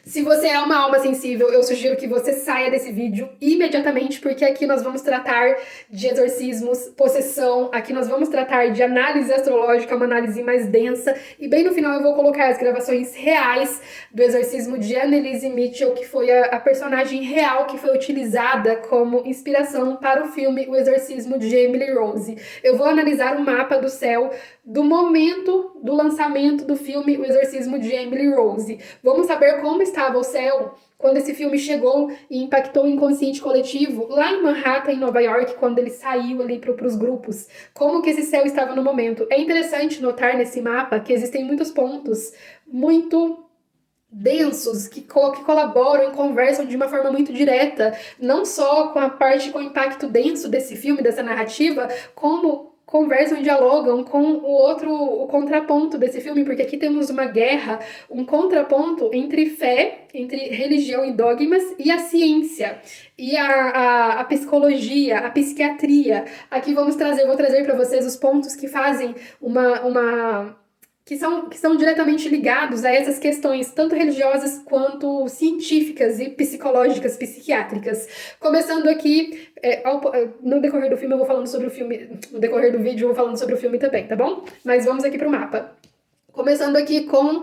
Se você é uma alma sensível, eu sugiro que você saia desse vídeo imediatamente, porque aqui nós vamos tratar de exorcismos, possessão, aqui nós vamos tratar de análise astrológica, uma análise mais densa, e bem no final eu vou colocar as gravações reais do exorcismo de Anneliese Mitchell, que foi a personagem real que foi utilizada como inspiração para o filme O Exorcismo de Emily Rose. Eu vou analisar o mapa do céu do momento do lançamento do filme O Exorcismo de Emily Rose. Vamos saber como estava o céu quando esse filme chegou e impactou o inconsciente coletivo lá em Manhattan, em Nova York, quando ele saiu ali para os grupos. Como que esse céu estava no momento. É interessante notar nesse mapa que existem muitos pontos muito densos, que colaboram e conversam de uma forma muito direta, não só com a parte, com o impacto denso desse filme, dessa narrativa, como conversam e dialogam com o contraponto desse filme, porque aqui temos uma guerra, um contraponto entre fé, entre religião e dogmas e a ciência, e a psicologia, a psiquiatria. Aqui vou trazer para vocês os pontos que fazem que são diretamente ligados a essas questões, tanto religiosas quanto científicas e psicológicas, psiquiátricas. Começando aqui, no decorrer do filme eu vou falando sobre o filme, no decorrer do vídeo eu vou falando sobre o filme também, tá bom? Mas vamos aqui pro mapa. Começando aqui com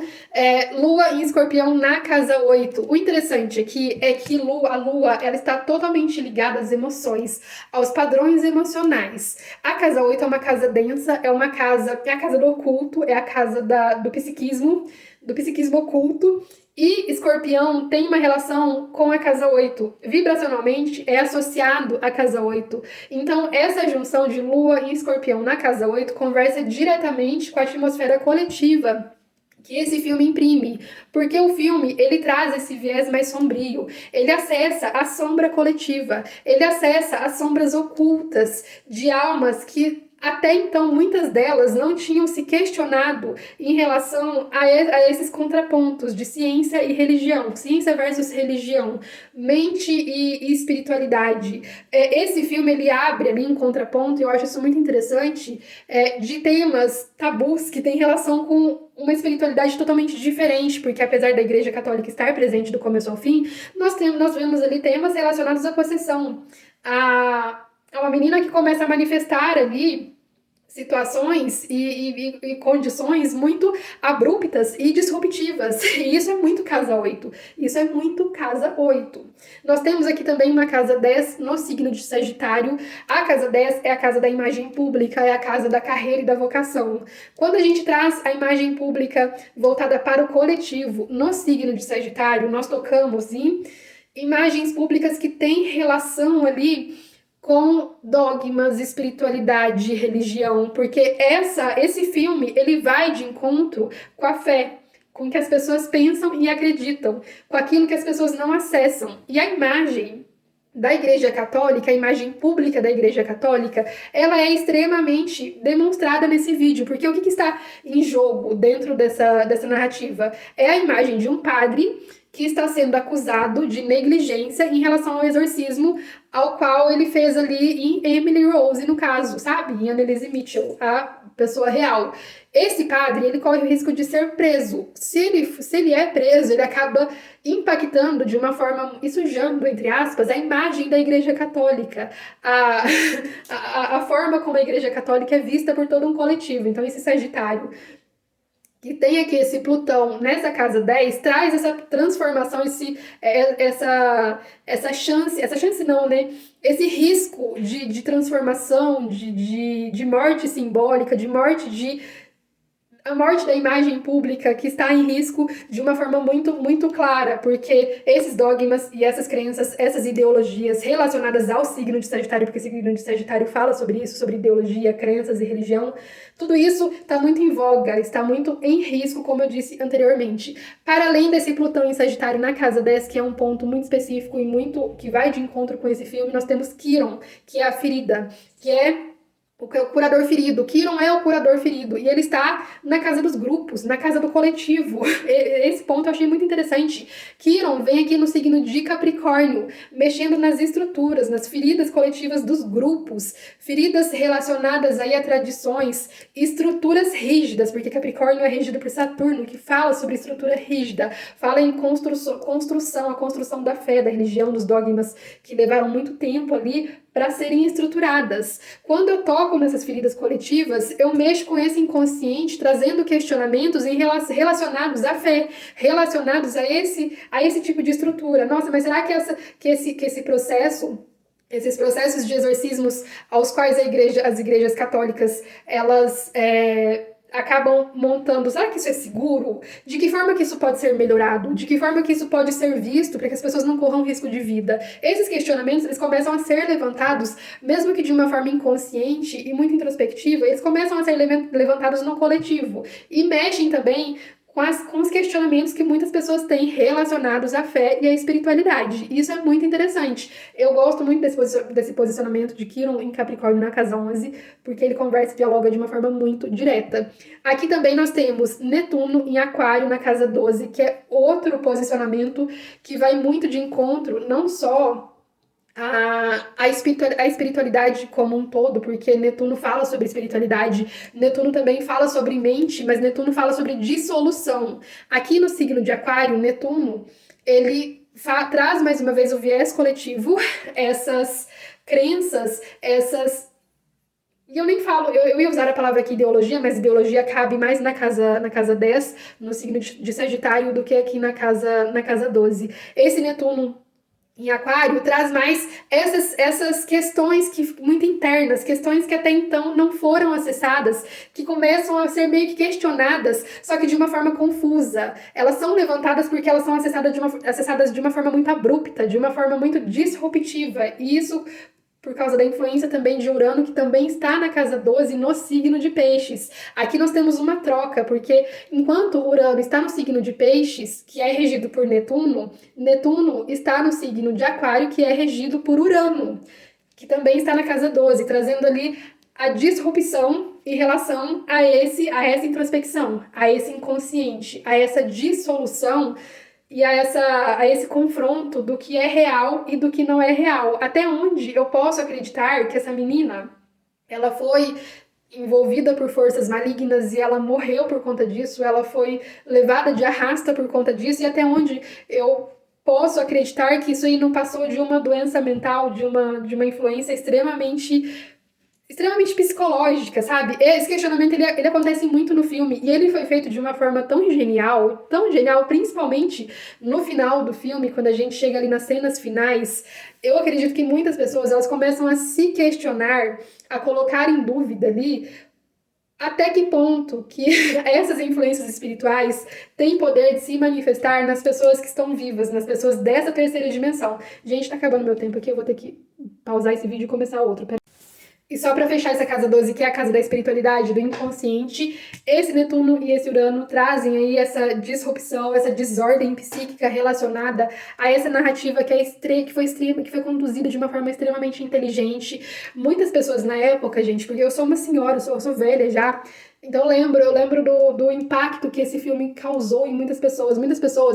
Lua em Escorpião na casa 8. O interessante aqui é que a Lua ela está totalmente ligada às emoções, aos padrões emocionais. A casa 8 é uma casa densa, é a casa do oculto, é a casa do psiquismo oculto. E Escorpião tem uma relação com a casa 8. Vibracionalmente é associado à casa 8. Então, essa junção de Lua e Escorpião na casa 8 conversa diretamente com a atmosfera coletiva que esse filme imprime, porque o filme ele traz esse viés mais sombrio, ele acessa a sombra coletiva, ele acessa as sombras ocultas de almas que até então, muitas delas não tinham se questionado em relação a esses contrapontos de ciência e religião, ciência versus religião, mente e espiritualidade. Esse filme ele abre ali um contraponto, e eu acho isso muito interessante, de temas tabus que têm relação com uma espiritualidade totalmente diferente, porque apesar da Igreja Católica estar presente do começo ao fim, nós vemos ali temas relacionados à possessão, é uma menina que começa a manifestar ali situações e condições muito abruptas e disruptivas. E isso é muito casa 8. Isso é muito casa 8. Nós temos aqui também uma casa 10 no signo de Sagitário. A casa 10 é a casa da imagem pública, é a casa da carreira e da vocação. Quando a gente traz a imagem pública voltada para o coletivo no signo de Sagitário, nós tocamos em imagens públicas que têm relação ali com dogmas, espiritualidade, religião, porque esse filme ele vai de encontro com a fé, com o que as pessoas pensam e acreditam, com aquilo que as pessoas não acessam. E a imagem da Igreja Católica, a imagem pública da Igreja Católica, ela é extremamente demonstrada nesse vídeo, porque o que está em jogo dentro dessa narrativa é a imagem de um padre que está sendo acusado de negligência em relação ao exorcismo ao qual ele fez ali em Emily Rose, no caso, sabe? Em Anneliese Mitchell, a pessoa real. Esse padre, ele corre o risco de ser preso. Se ele é preso, ele acaba impactando de uma forma, e sujando, entre aspas, a imagem da Igreja Católica, a forma como a Igreja Católica é vista por todo um coletivo. Então, esse Sagitário que tem aqui esse Plutão nessa casa 10, traz essa transformação, essa chance não, né? Esse risco de transformação, de morte simbólica, a morte da imagem pública que está em risco de uma forma muito, muito clara, porque esses dogmas e essas crenças, essas ideologias relacionadas ao signo de Sagitário, porque o signo de Sagitário fala sobre isso, sobre ideologia, crenças e religião, tudo isso está muito em voga, está muito em risco, como eu disse anteriormente. Para além desse Plutão em Sagitário na casa 10, que é um ponto muito específico e muito que vai de encontro com esse filme, nós temos Quiron, que é a ferida, que é o curador ferido. Quirón é o curador ferido. E ele está na casa dos grupos, na casa do coletivo. Esse ponto eu achei muito interessante. Quirón vem aqui no signo de Capricórnio, mexendo nas estruturas, nas feridas coletivas dos grupos, feridas relacionadas aí a tradições, estruturas rígidas, porque Capricórnio é regido por Saturno, que fala sobre estrutura rígida, fala em construção, a construção da fé, da religião, dos dogmas que levaram muito tempo ali para serem estruturadas. Quando eu toco nessas feridas coletivas, eu mexo com esse inconsciente, trazendo questionamentos relacionados à fé, relacionados a esse tipo de estrutura. Nossa, mas será que esse processo, esses processos de exorcismos aos quais as igrejas católicas, elas acabam montando, será que isso é seguro? De que forma que isso pode ser melhorado? De que forma que isso pode ser visto para que as pessoas não corram risco de vida? Esses questionamentos, eles começam a ser levantados, mesmo que de uma forma inconsciente e muito introspectiva, eles começam a ser levantados no coletivo e mexem também com os questionamentos que muitas pessoas têm relacionados à fé e à espiritualidade. Isso é muito interessante. Eu gosto muito desse posicionamento de Quirón em Capricórnio na casa 11, porque ele conversa e dialoga de uma forma muito direta. Aqui também nós temos Netuno em Aquário na casa 12, que é outro posicionamento que vai muito de encontro, não só a espiritualidade como um todo, porque Netuno fala sobre espiritualidade, Netuno também fala sobre mente, mas Netuno fala sobre dissolução. Aqui no signo de Aquário, Netuno, ele traz mais uma vez o viés coletivo, essas crenças, e eu nem falo, eu ia usar a palavra aqui ideologia, mas ideologia cabe mais na casa 10, no signo de Sagitário, do que aqui na casa 12. Esse Netuno em Aquário traz mais essas questões muito internas, questões que até então não foram acessadas, que começam a ser meio que questionadas, só que de uma forma confusa. Elas são levantadas porque elas são acessadas de uma forma muito abrupta, de uma forma muito disruptiva, e isso por causa da influência também de Urano, que também está na casa 12, no signo de Peixes. Aqui nós temos uma troca, porque enquanto Urano está no signo de Peixes, que é regido por Netuno, Netuno está no signo de Aquário, que é regido por Urano, que também está na casa 12, trazendo ali a disrupção em relação a essa introspecção, a esse inconsciente, a essa dissolução e a esse confronto do que é real e do que não é real. Até onde eu posso acreditar que essa menina, ela foi envolvida por forças malignas e ela morreu por conta disso, ela foi levada de arrasta por conta disso, e até onde eu posso acreditar que isso aí não passou de uma doença mental, de uma influência extremamente psicológica, sabe? Esse questionamento, ele acontece muito no filme, e ele foi feito de uma forma tão genial, principalmente no final do filme, quando a gente chega ali nas cenas finais. Eu acredito que muitas pessoas, elas começam a se questionar, a colocar em dúvida ali, até que ponto que essas influências espirituais têm poder de se manifestar nas pessoas que estão vivas, nas pessoas dessa terceira dimensão. Gente, tá acabando meu tempo aqui, eu vou ter que pausar esse vídeo e começar outro. E só para fechar essa casa 12, que é a casa da espiritualidade, do inconsciente, esse Netuno e esse Urano trazem aí essa disrupção, essa desordem psíquica relacionada a essa narrativa que foi conduzida de uma forma extremamente inteligente. Muitas pessoas na época, gente, porque eu sou uma senhora, eu sou velha já, então eu lembro do impacto que esse filme causou em muitas pessoas,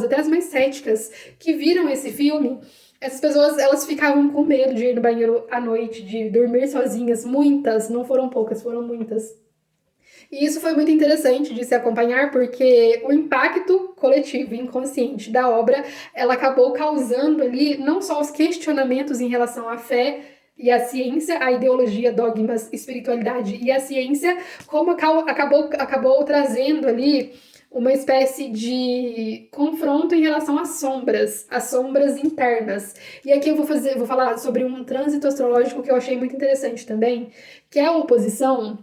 até as mais céticas, que viram esse filme. Essas pessoas, elas ficavam com medo de ir no banheiro à noite, de dormir sozinhas. Muitas, não foram poucas, foram muitas. E isso foi muito interessante de se acompanhar, porque o impacto coletivo, inconsciente da obra, ela acabou causando ali não só os questionamentos em relação à fé e à ciência, à ideologia, dogmas, espiritualidade e à ciência, como acabou trazendo ali uma espécie de confronto em relação às sombras internas. E aqui eu vou falar sobre um trânsito astrológico que eu achei muito interessante também, que é a oposição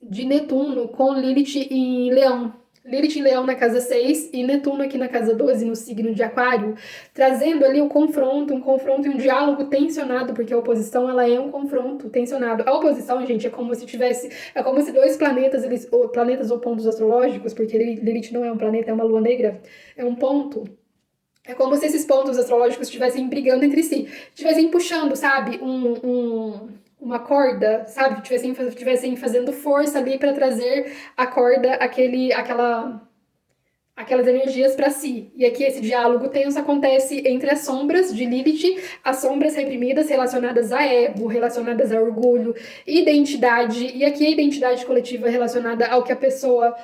de Netuno com Lilith em Leão. Lilith em Leão na casa 6 e Netuno aqui na casa 12, no signo de Aquário, trazendo ali um confronto e um diálogo tensionado, porque a oposição, ela é um confronto tensionado. A oposição, gente, é como se dois planetas ou pontos astrológicos, porque Lilith não é um planeta, é uma lua negra, é um ponto. É como se esses pontos astrológicos estivessem brigando entre si, estivessem puxando, sabe, um uma corda, sabe? Tivessem fazendo força ali para trazer a corda, aquelas energias para si. E aqui esse diálogo tenso acontece entre as sombras de Lilith, as sombras reprimidas relacionadas a ego, relacionadas a orgulho, identidade, e aqui a identidade coletiva relacionada ao que a pessoa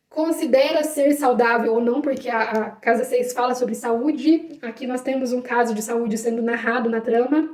considera ser saudável ou não, porque a Casa 6 fala sobre saúde. Aqui nós temos um caso de saúde sendo narrado na trama.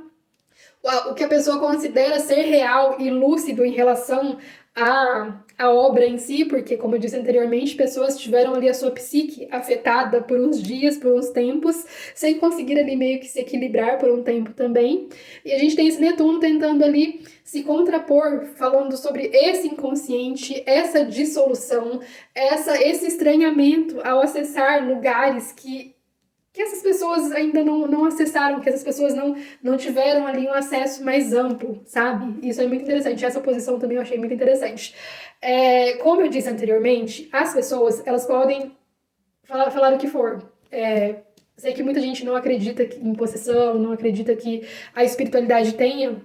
O que a pessoa considera ser real e lúcido em relação à obra em si, porque, como eu disse anteriormente, pessoas tiveram ali a sua psique afetada por uns dias, por uns tempos, sem conseguir ali meio que se equilibrar por um tempo também. E a gente tem esse Netuno tentando ali se contrapor, falando sobre esse inconsciente, essa dissolução, esse estranhamento ao acessar lugares que essas pessoas ainda não acessaram, que essas pessoas não tiveram ali um acesso mais amplo, sabe? Isso é muito interessante. Essa posição também eu achei muito interessante. Como eu disse anteriormente, as pessoas, elas podem falar o que for. Sei que muita gente não acredita em possessão, não acredita que a espiritualidade tenha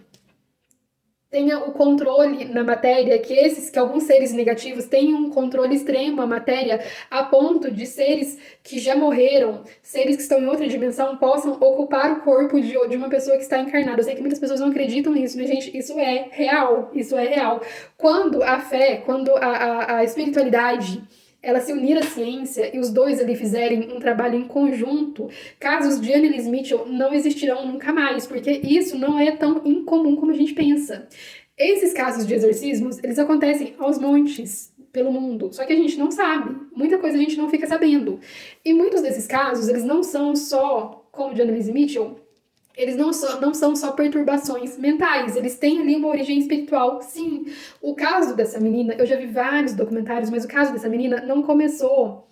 o controle na matéria, que alguns seres negativos tenham um controle extremo à matéria, a ponto de seres que já morreram, seres que estão em outra dimensão, possam ocupar o corpo de uma pessoa que está encarnada. Eu sei que muitas pessoas não acreditam nisso, mas, gente, isso é real, isso é real. Quando a fé, quando a espiritualidade ela se unir à ciência e os dois ali fizerem um trabalho em conjunto, casos de Anneliese Mitchell não existirão nunca mais, porque isso não é tão incomum como a gente pensa. Esses casos de exorcismos, eles acontecem aos montes pelo mundo, só que a gente não sabe, muita coisa a gente não fica sabendo. E muitos desses casos, eles não são só, como o de Anneliese Mitchell, eles não são só perturbações mentais, eles têm ali uma origem espiritual, sim. O caso dessa menina, eu já vi vários documentários, mas o caso dessa menina não começou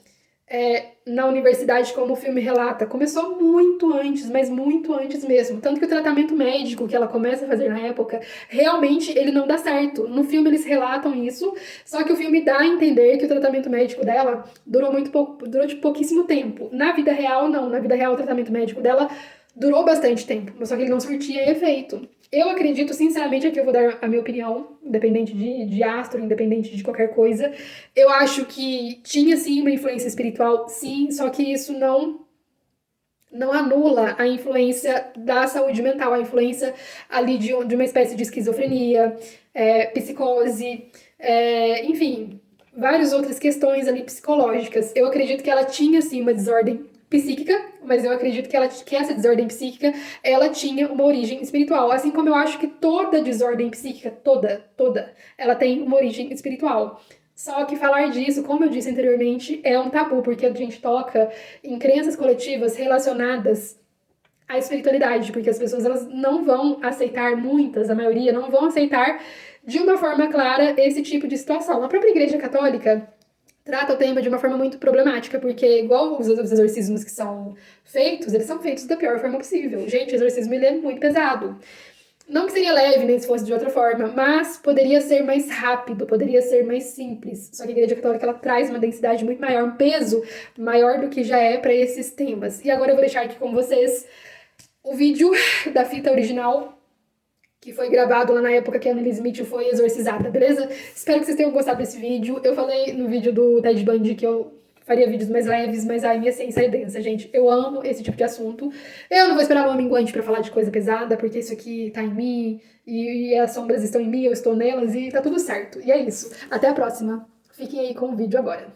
na universidade como o filme relata. Começou muito antes, mas muito antes mesmo. Tanto que o tratamento médico que ela começa a fazer na época, realmente ele não dá certo. No filme eles relatam isso, só que o filme dá a entender que o tratamento médico dela durou muito pouco, durou de pouquíssimo tempo. Na vida real, não. Na vida real, o tratamento médico dela durou bastante tempo, mas só que ele não surtia efeito. Eu acredito, sinceramente, aqui eu vou dar a minha opinião, independente de astro, independente de qualquer coisa. Eu acho que tinha, sim, uma influência espiritual, sim, só que isso não anula a influência da saúde mental, a influência ali de uma espécie de esquizofrenia, psicose, enfim, várias outras questões ali psicológicas. Eu acredito que ela tinha, sim, uma desordem psíquica, mas eu acredito que essa desordem psíquica, ela tinha uma origem espiritual, assim como eu acho que toda desordem psíquica, toda, ela tem uma origem espiritual. Só que falar disso, como eu disse anteriormente, é um tabu, porque a gente toca em crenças coletivas relacionadas à espiritualidade, porque as pessoas elas não vão aceitar, a maioria não vão aceitar de uma forma clara esse tipo de situação. A própria Igreja Católica trata o tema de uma forma muito problemática, porque igual os exorcismos que são feitos, eles são feitos da pior forma possível. Gente, o exorcismo ele é muito pesado. Não que seria leve, nem se fosse de outra forma, mas poderia ser mais rápido, poderia ser mais simples. Só que a Igreja Católica ela traz uma densidade muito maior, um peso maior do que já é para esses temas. E agora eu vou deixar aqui com vocês o vídeo da fita original, que foi gravado lá na época que a Anneliese Mitchell foi exorcizada, beleza? Espero que vocês tenham gostado desse vídeo. Eu falei no vídeo do Ted Bundy que eu faria vídeos mais leves, mas a minha essência é densa, gente. Eu amo esse tipo de assunto. Eu não vou esperar uma minguante pra falar de coisa pesada, porque isso aqui tá em mim, e as sombras estão em mim, eu estou nelas, e tá tudo certo. E é isso. Até a próxima. Fiquem aí com o vídeo agora.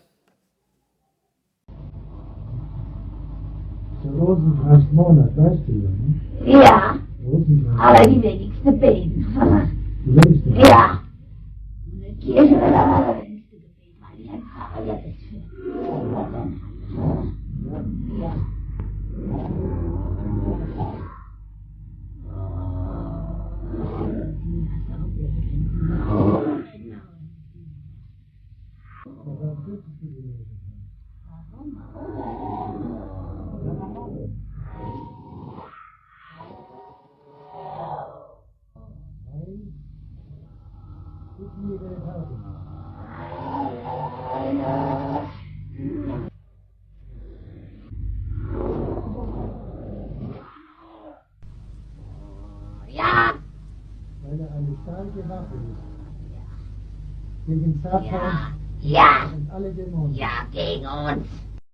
Ja, aber die wenigste Beten. Ja. Und eine Kirche war das allerwenigste Gebet, weil ich ein Pfarrer ja ist für. Ja. Ja! eine starke Waffe ist. Gegen Satan Ja. und alle Dämonen. Ja, gegen uns.